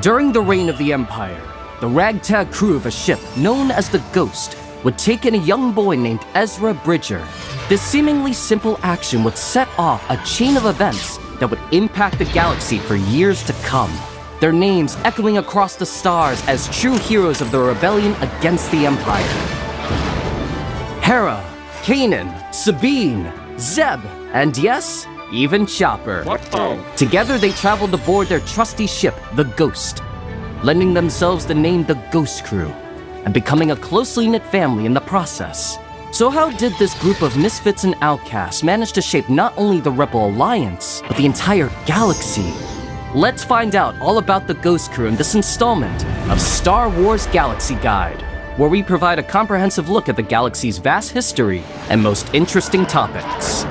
During the reign of the Empire, the ragtag crew of a ship known as the Ghost would take in a young boy named Ezra Bridger. This seemingly simple action would set off a chain of events that would impact the galaxy for years to come. Their names echoing across the stars as true heroes of the rebellion against the Empire. Hera, Kanan, Sabine, Zeb, and yes, even Chopper. Together they traveled aboard their trusty ship, the Ghost, lending themselves the name the Ghost Crew, and becoming a closely knit family in the process. So how did this group of misfits and outcasts manage to shape not only the Rebel Alliance, but the entire galaxy? Let's find out all about the Ghost Crew in this installment of Star Wars Galaxy Guide, where we provide a comprehensive look at the galaxy's vast history and most interesting topics.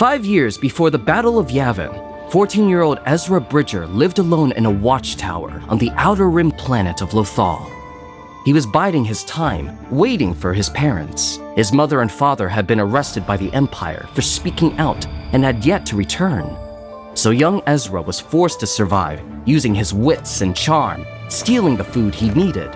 Five years before the Battle of Yavin, 14-year-old Ezra Bridger lived alone in a watchtower on the outer rim planet of Lothal. He was biding his time, waiting for his parents. His mother and father had been arrested by the Empire for speaking out and had yet to return. So young Ezra was forced to survive, using his wits and charm, stealing the food he needed.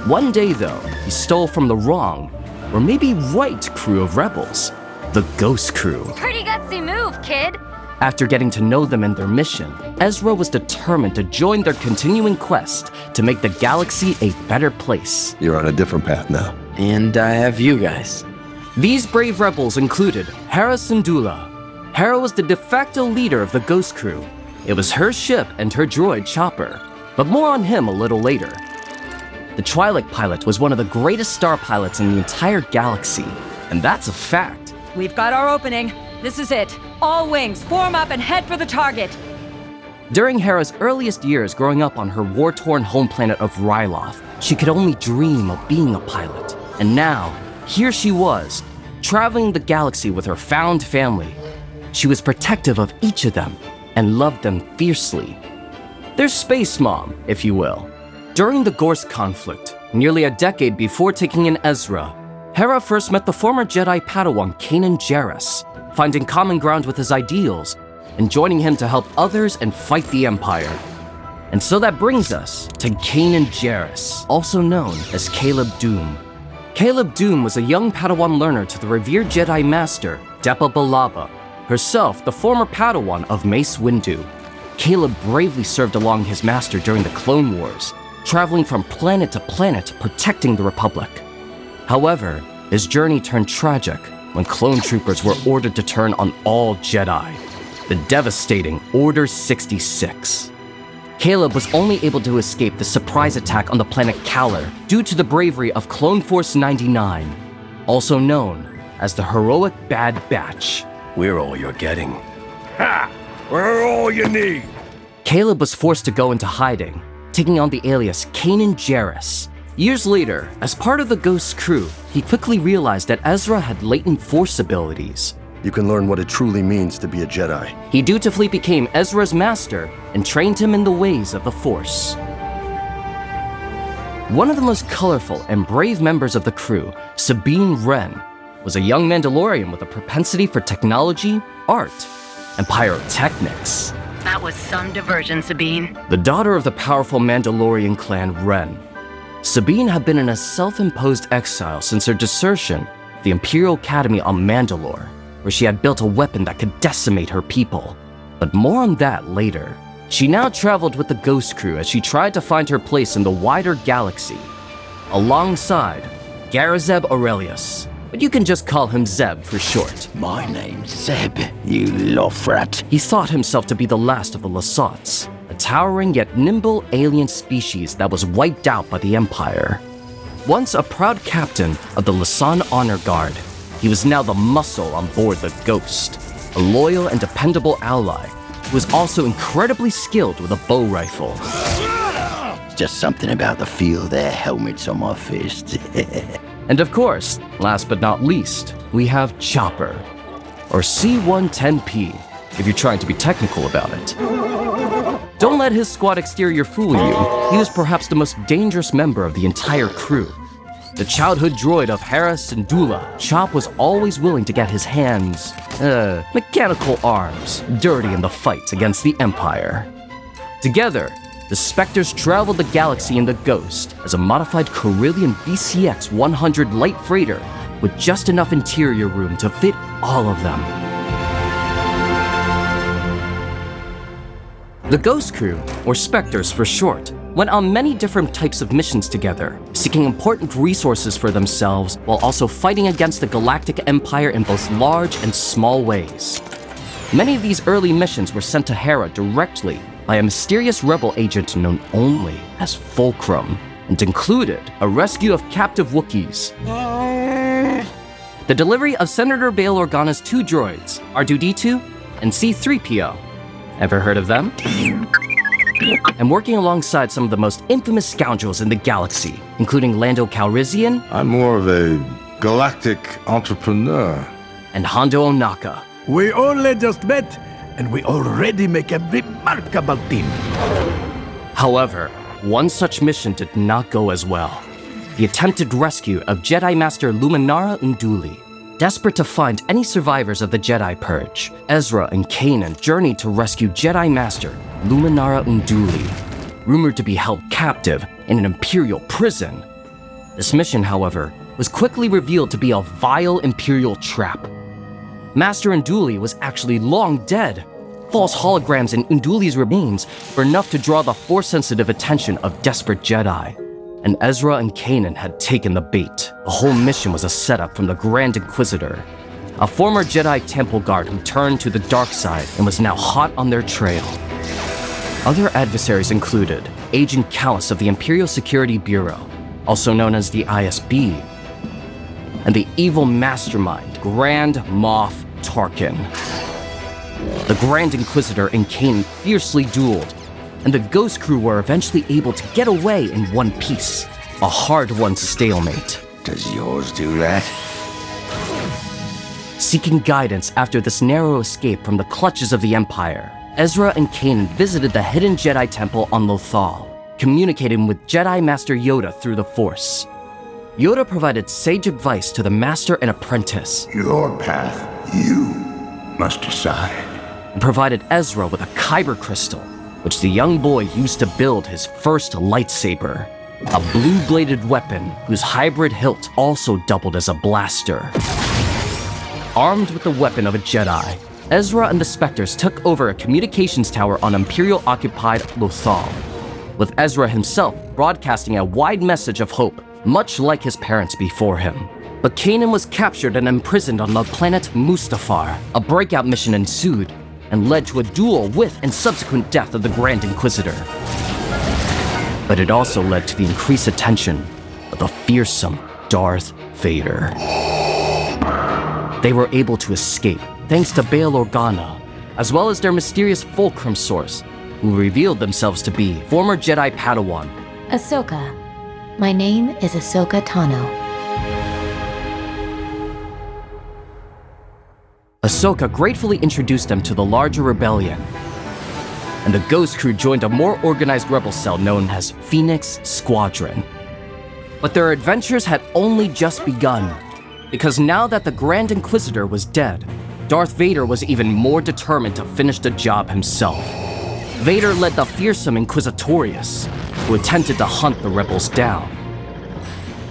One day, though, he stole from the wrong, or maybe right crew of rebels, the Ghost Crew. Pretty gutsy move, kid. After getting to know them and their mission, Ezra was determined to join their continuing quest to make the galaxy a better place. You're on a different path now. And I have you guys. These brave rebels included Hera Syndulla. Hera was the de facto leader of the Ghost Crew. It was her ship and her droid Chopper, but more on him a little later. The Twi'lek pilot was one of the greatest star pilots in the entire galaxy, and that's a fact. We've got our opening. This is it. All wings, form up and head for the target. During Hera's earliest years growing up on her war-torn home planet of Ryloth, she could only dream of being a pilot. And now, here she was, traveling the galaxy with her found family. She was protective of each of them and loved them fiercely. Their space mom, if you will. During the Gorsk conflict, nearly a decade before taking in Ezra, Hera first met the former Jedi Padawan Kanan Jarrus, finding common ground with his ideals and joining him to help others and fight the Empire. And so that brings us to Kanan Jarrus, also known as Caleb Dume. Caleb Dume was a young Padawan learner to the revered Jedi Master, Depa Billaba, herself the former Padawan of Mace Windu. Caleb bravely served along his master during the Clone Wars, traveling from planet to planet protecting the Republic. However, his journey turned tragic when clone troopers were ordered to turn on all Jedi, the devastating Order 66. Caleb was only able to escape the surprise attack on the planet Kaller due to the bravery of Clone Force 99, also known as the Heroic Bad Batch. We're all you're getting. Ha! We're all you need. Caleb was forced to go into hiding, taking on the alias Kanan Jarrus. Years later, as part of the Ghost Crew, he quickly realized that Ezra had latent Force abilities. You can learn what it truly means to be a Jedi. He dutifully became Ezra's master and trained him in the ways of the Force. One of the most colorful and brave members of the crew, Sabine Wren, was a young Mandalorian with a propensity for technology, art, and pyrotechnics. That was some diversion, Sabine. The daughter of the powerful Mandalorian clan Wren, Sabine had been in a self-imposed exile since her desertion of the Imperial Academy on Mandalore, where she had built a weapon that could decimate her people. But more on that later. She now traveled with the Ghost Crew as she tried to find her place in the wider galaxy, alongside Garazeb Aurelius, but you can just call him Zeb for short. My name's Zeb, you Lothrat. He thought himself to be the last of the Lasats, a towering yet nimble alien species that was wiped out by the Empire. Once a proud captain of the Lasan Honor Guard, he was now the muscle on board the Ghost, a loyal and dependable ally who was also incredibly skilled with a bow rifle. Just something about the feel of their helmets on my fist. And of course, last but not least, we have Chopper, or C-110P, if you're trying to be technical about it. Don't let his squad exterior fool you. He was perhaps the most dangerous member of the entire crew. The childhood droid of Hera Syndulla, Chop was always willing to get his hands, mechanical arms, dirty in the fight against the Empire. Together, the Spectres traveled the galaxy in the Ghost as a modified Corellian BCX 100 light freighter with just enough interior room to fit all of them. The Ghost Crew, or Spectres for short, went on many different types of missions together, seeking important resources for themselves while also fighting against the Galactic Empire in both large and small ways. Many of these early missions were sent to Hera directly by a mysterious rebel agent known only as Fulcrum, and included a rescue of captive Wookiees. The delivery of Senator Bail Organa's 2 droids, R2-D2 and C-3PO. Ever heard of them? And working alongside some of the most infamous scoundrels in the galaxy, including Lando Calrissian. I'm more of a galactic entrepreneur. And Hondo Ohnaka. We only just met, and we already make a remarkable team. However, one such mission did not go as well. The attempted rescue of Jedi Master Luminara Unduli. Desperate to find any survivors of the Jedi Purge, Ezra and Kanan journeyed to rescue Jedi Master Luminara Unduli, rumored to be held captive in an Imperial prison. This mission, however, was quickly revealed to be a vile Imperial trap. Master Unduli was actually long dead. False holograms in Unduli's remains were enough to draw the Force-sensitive attention of desperate Jedi. And Ezra and Kanan had taken the bait. The whole mission was a setup from the Grand Inquisitor, a former Jedi temple guard who turned to the dark side and was now hot on their trail. Other adversaries included Agent Callus of the Imperial Security Bureau, also known as the ISB, and the evil mastermind Grand Moff Tarkin. The Grand Inquisitor and Kanan fiercely dueled, and the Ghost Crew were eventually able to get away in one piece, a hard-won stalemate. Does yours do that? Seeking guidance after this narrow escape from the clutches of the Empire, Ezra and Kanan visited the hidden Jedi Temple on Lothal, communicating with Jedi Master Yoda through the Force. Yoda provided sage advice to the Master and Apprentice. Your path, you must decide. And provided Ezra with a Kyber crystal, which the young boy used to build his first lightsaber, a blue-bladed weapon whose hybrid hilt also doubled as a blaster. Armed with the weapon of a Jedi, Ezra and the Spectres took over a communications tower on Imperial-occupied Lothal, with Ezra himself broadcasting a wide message of hope, much like his parents before him. But Kanan was captured and imprisoned on the planet Mustafar. A breakout mission ensued, and led to a duel with and subsequent death of the Grand Inquisitor. But it also led to the increased attention of the fearsome Darth Vader. They were able to escape thanks to Bail Organa, as well as their mysterious Fulcrum source, who revealed themselves to be former Jedi Padawan. Ahsoka. My name is Ahsoka Tano. Ahsoka gratefully introduced them to the larger rebellion, and the Ghost Crew joined a more organized rebel cell known as Phoenix Squadron. But their adventures had only just begun, because now that the Grand Inquisitor was dead, Darth Vader was even more determined to finish the job himself. Vader led the fearsome Inquisitorius, who attempted to hunt the rebels down.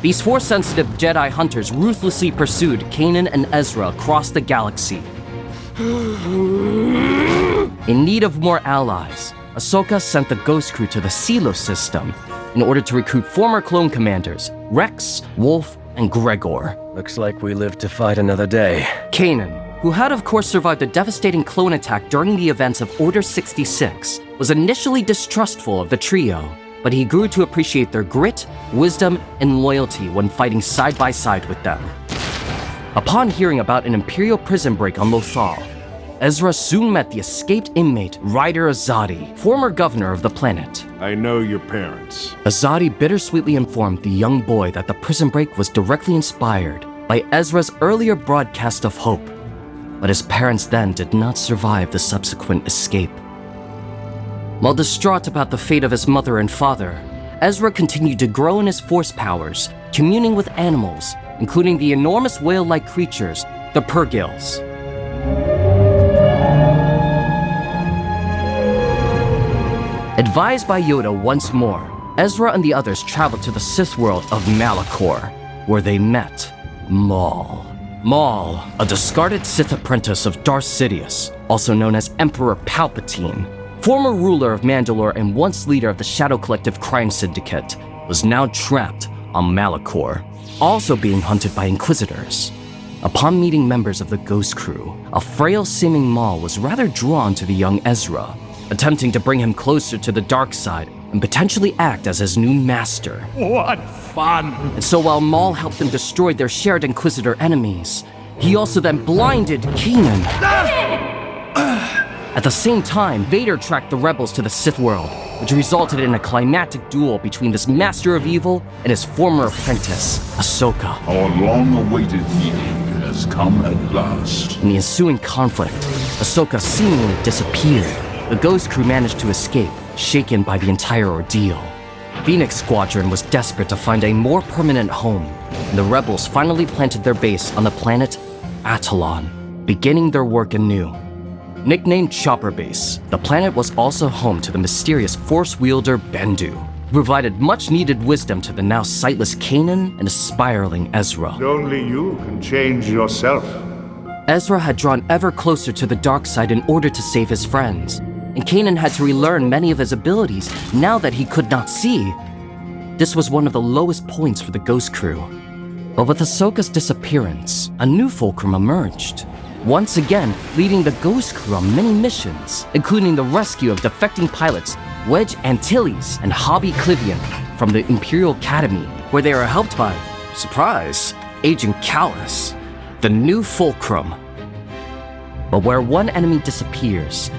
These Force-sensitive Jedi hunters ruthlessly pursued Kanan and Ezra across the galaxy. In need of more allies, Ahsoka sent the Ghost Crew to the Silo system in order to recruit former clone commanders Rex, Wolf, and Gregor. Looks like we live to fight another day. Kanan, who had of course survived a devastating clone attack during the events of Order 66, was initially distrustful of the trio, but he grew to appreciate their grit, wisdom, and loyalty when fighting side by side with them. Upon hearing about an Imperial prison break on Lothal, Ezra soon met the escaped inmate Ryder Azadi, former governor of the planet. I know your parents. Azadi bittersweetly informed the young boy that the prison break was directly inspired by Ezra's earlier broadcast of hope, but his parents then did not survive the subsequent escape. While distraught about the fate of his mother and father, Ezra continued to grow in his Force powers, communing with animals, including the enormous whale-like creatures, the Purgils. Advised by Yoda once more, Ezra and the others traveled to the Sith world of Malachor, where they met Maul. Maul, a discarded Sith apprentice of Darth Sidious, also known as Emperor Palpatine, former ruler of Mandalore and once leader of the Shadow Collective crime syndicate, was now trapped on Malachor, also being hunted by Inquisitors. Upon meeting members of the Ghost Crew, a frail-seeming Maul was rather drawn to the young Ezra, attempting to bring him closer to the dark side and potentially act as his new master. What fun! And so while Maul helped them destroy their shared Inquisitor enemies, he also then blinded Kanan. At the same time, Vader tracked the rebels to the Sith world, which resulted in a climactic duel between this master of evil and his former apprentice, Ahsoka. Our long-awaited meeting has come at last. In the ensuing conflict, Ahsoka seemingly disappeared. The Ghost Crew managed to escape, shaken by the entire ordeal. Phoenix Squadron was desperate to find a more permanent home, and the rebels finally planted their base on the planet Attilan, beginning their work anew. Nicknamed Chopper Base, the planet was also home to the mysterious Force wielder Bendu, who provided much-needed wisdom to the now sightless Kanan and spiraling Ezra. Only you can change yourself. Ezra had drawn ever closer to the dark side in order to save his friends, and Kanan had to relearn many of his abilities now that he could not see. This was one of the lowest points for the Ghost Crew. But with Ahsoka's disappearance, a new fulcrum emerged, once again leading the Ghost Crew on many missions, including the rescue of defecting pilots Wedge Antilles and Hobby Clivian from the Imperial Academy, where they are helped by, surprise, Agent Callus, the new fulcrum. But where one enemy disappears,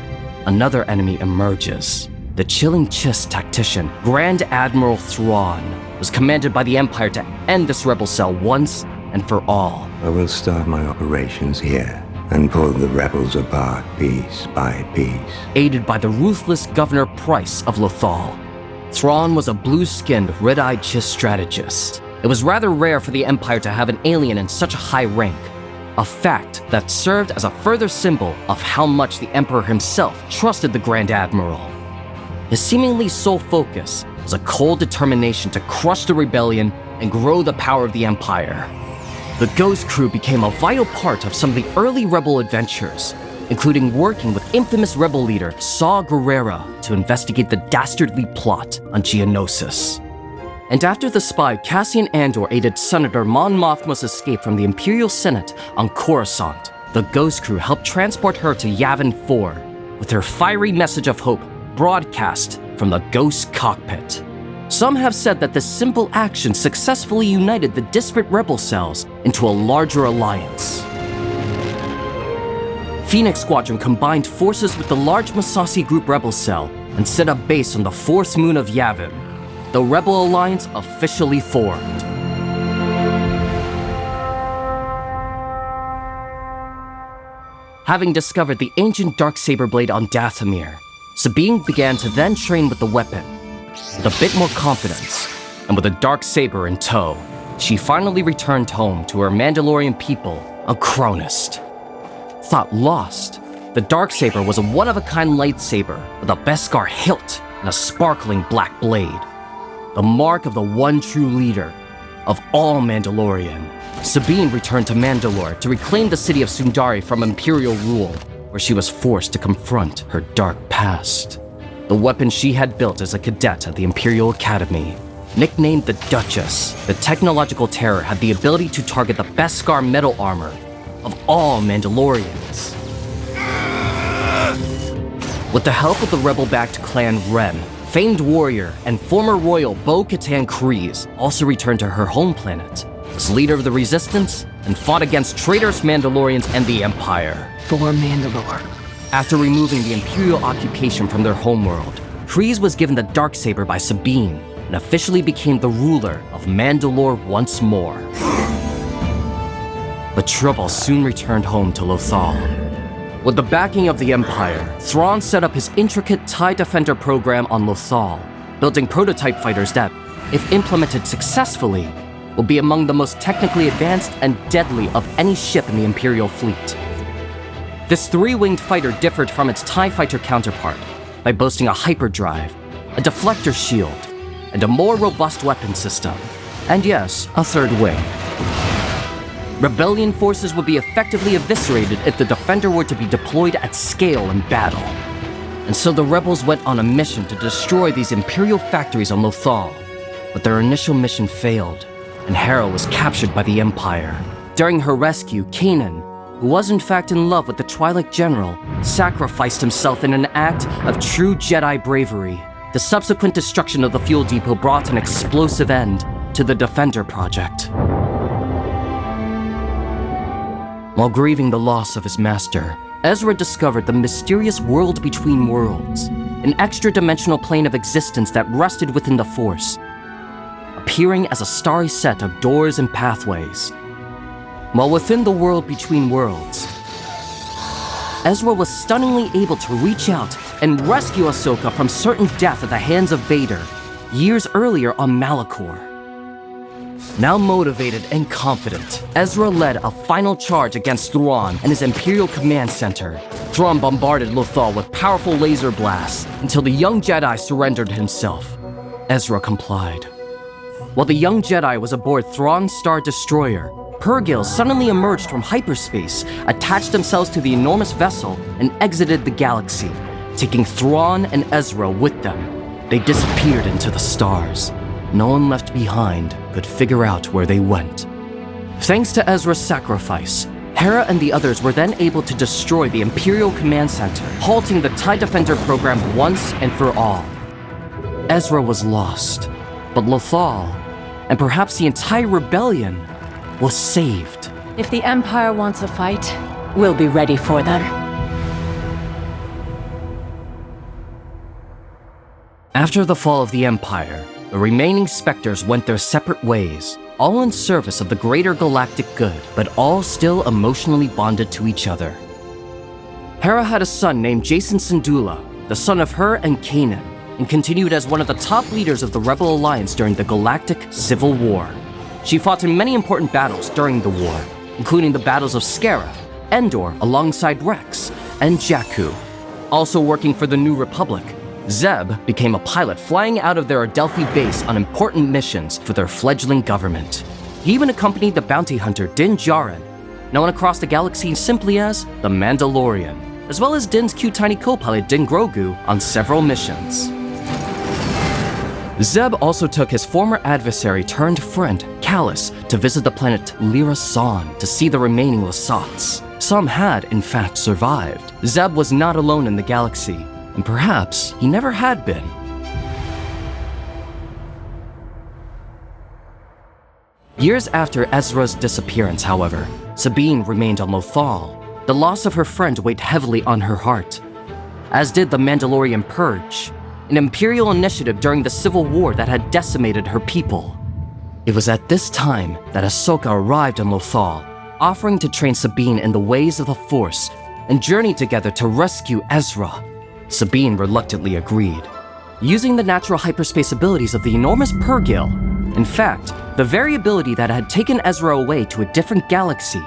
another enemy emerges. The chilling Chiss tactician, Grand Admiral Thrawn, was commanded by the Empire to end this rebel cell once and for all. I will start my operations here and pull the rebels apart piece by piece. Aided by the ruthless Governor Price of Lothal, Thrawn was a blue-skinned, red-eyed Chiss strategist. It was rather rare for the Empire to have an alien in such a high rank, a fact that served as a further symbol of how much the Emperor himself trusted the Grand Admiral. His seemingly sole focus was a cold determination to crush the rebellion and grow the power of the Empire. The Ghost Crew became a vital part of some of the early rebel adventures, including working with infamous rebel leader Saw Gerrera to investigate the dastardly plot on Geonosis. And after the spy Cassian Andor aided Senator Mon Mothma's escape from the Imperial Senate on Coruscant, the Ghost Crew helped transport her to Yavin 4, with her fiery message of hope broadcast from the Ghost cockpit. Some have said that this simple action successfully united the disparate rebel cells into a larger alliance. Phoenix Squadron combined forces with the large Masasi Group rebel cell and set up base on the fourth moon of Yavin. The Rebel Alliance officially formed. Having discovered the ancient Darksaber blade on Dathomir, Sabine began to then train with the weapon. With a bit more confidence, and with a Darksaber in tow, she finally returned home to her Mandalorian people on Cronus. Thought lost, the Darksaber was a one-of-a-kind lightsaber with a Beskar hilt and a sparkling black blade. The mark of the one true leader of all Mandalorian. Sabine returned to Mandalore to reclaim the city of Sundari from Imperial rule, where she was forced to confront her dark past. The weapon she had built as a cadet at the Imperial Academy. Nicknamed the Duchess, the technological terror had the ability to target the Beskar metal armor of all Mandalorians. With the help of the rebel-backed clan Ren, famed warrior and former royal Bo-Katan Kryze also returned to her home planet as leader of the Resistance and fought against traitorous Mandalorians and the Empire. For Mandalore. After removing the Imperial occupation from their homeworld, Kryze was given the Darksaber by Sabine and officially became the ruler of Mandalore once more. But trouble soon returned home to Lothal. With the backing of the Empire, Thrawn set up his intricate TIE Defender program on Lothal, building prototype fighters that, if implemented successfully, will be among the most technically advanced and deadly of any ship in the Imperial fleet. This three-winged fighter differed from its TIE fighter counterpart by boasting a hyperdrive, a deflector shield, and a more robust weapon system. And yes, a third wing. Rebellion forces would be effectively eviscerated if the Defender were to be deployed at scale in battle. And so the rebels went on a mission to destroy these Imperial factories on Lothal. But their initial mission failed, and Hera was captured by the Empire. During her rescue, Kanan, who was in fact in love with the Twi'lek General, sacrificed himself in an act of true Jedi bravery. The subsequent destruction of the fuel depot brought an explosive end to the Defender project. While grieving the loss of his master, Ezra discovered the mysterious world between worlds, an extra-dimensional plane of existence that rested within the Force, appearing as a starry set of doors and pathways. While within the world between worlds, Ezra was stunningly able to reach out and rescue Ahsoka from certain death at the hands of Vader, years earlier on Malachor. Now motivated and confident, Ezra led a final charge against Thrawn and his Imperial Command Center. Thrawn bombarded Lothal with powerful laser blasts until the young Jedi surrendered himself. Ezra complied. While the young Jedi was aboard Thrawn's Star Destroyer, Purgils suddenly emerged from hyperspace, attached themselves to the enormous vessel, and exited the galaxy, taking Thrawn and Ezra with them. They disappeared into the stars. No one left behind could figure out where they went. Thanks to Ezra's sacrifice, Hera and the others were then able to destroy the Imperial Command Center, halting the TIE Defender program once and for all. Ezra was lost, but Lothal, and perhaps the entire rebellion, was saved. If the Empire wants a fight, we'll be ready for them. After the fall of the Empire, the remaining Spectres went their separate ways, all in service of the greater galactic good, but all still emotionally bonded to each other. Hera had a son named Jacen Syndulla, the son of her and Kanan, and continued as one of the top leaders of the Rebel Alliance during the Galactic Civil War. She fought in many important battles during the war, including the battles of Scarif, Endor alongside Rex, and Jakku. Also working for the New Republic, Zeb became a pilot flying out of their Adelphi base on important missions for their fledgling government. He even accompanied the bounty hunter Din Djarin, known across the galaxy simply as the Mandalorian, as well as Din's cute tiny co-pilot Din Grogu on several missions. Zeb also took his former adversary turned friend, Kallus, to visit the planet Lyra San to see the remaining Lasats. Some had, in fact, survived. Zeb was not alone in the galaxy, and perhaps he never had been. Years after Ezra's disappearance, however, Sabine remained on Lothal. The loss of her friend weighed heavily on her heart, as did the Mandalorian Purge, an Imperial initiative during the Civil War that had decimated her people. It was at this time that Ahsoka arrived on Lothal, offering to train Sabine in the ways of the Force and journey together to rescue Ezra. Sabine reluctantly agreed. Using the natural hyperspace abilities of the enormous Purgil, in fact, the very ability that had taken Ezra away to a different galaxy,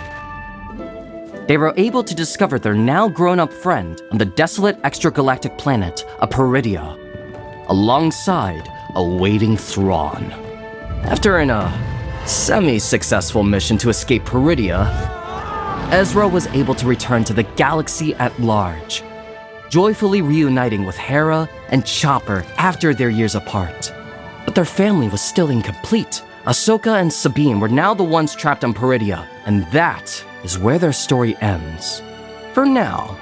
they were able to discover their now grown-up friend on the desolate extragalactic planet of Peridia, alongside a waiting Thrawn. After a semi-successful mission to escape Peridia, Ezra was able to return to the galaxy at large, joyfully reuniting with Hera and Chopper after their years apart. But their family was still incomplete. Ahsoka and Sabine were now the ones trapped on Peridia, and that is where their story ends. For now.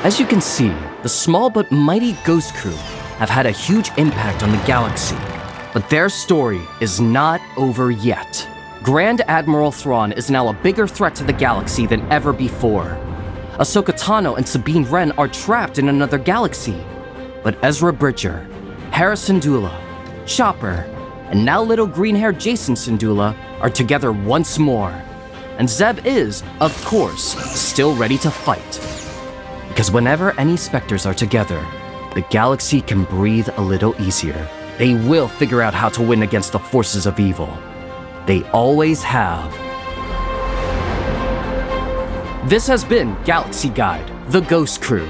As you can see, the small but mighty Ghost Crew have had a huge impact on the galaxy, but their story is not over yet. Grand Admiral Thrawn is now a bigger threat to the galaxy than ever before. Ahsoka Tano and Sabine Wren are trapped in another galaxy, but Ezra Bridger, Hera Syndulla, Chopper, and now little green-haired Jacen Syndulla are together once more. And Zeb is, of course, still ready to fight. Because whenever any Spectres are together, the galaxy can breathe a little easier. They will figure out how to win against the forces of evil. They always have. This has been Galaxy Guide, The Ghost Crew.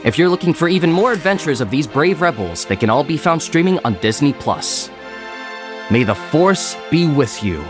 If you're looking for even more adventures of these brave rebels, they can all be found streaming on Disney+. May the Force be with you.